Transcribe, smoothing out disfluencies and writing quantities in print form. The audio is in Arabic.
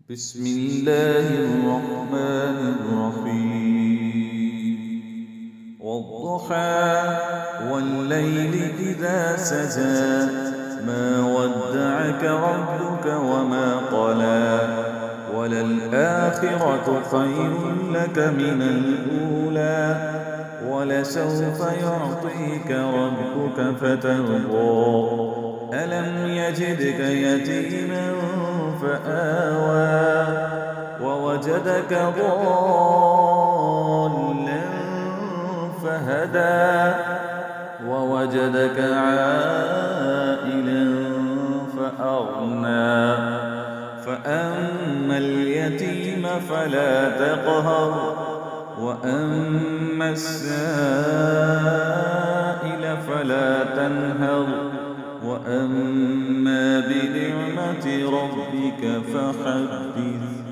بسم الله الرحمن الرحيم والضحى والليل إذا سجى ما ودعك ربك وما قلى وللآخرة خير لك من الأولى ولسوف يعطيك ربك فترضى ألم يجدك يتيما فآوى ووجدك ضالا فهدى ووجدك عائلا فأغنى فأما اليتيم فلا تقهر وأما السائل فلا تنهر وأما بنعمة ربك فحدث.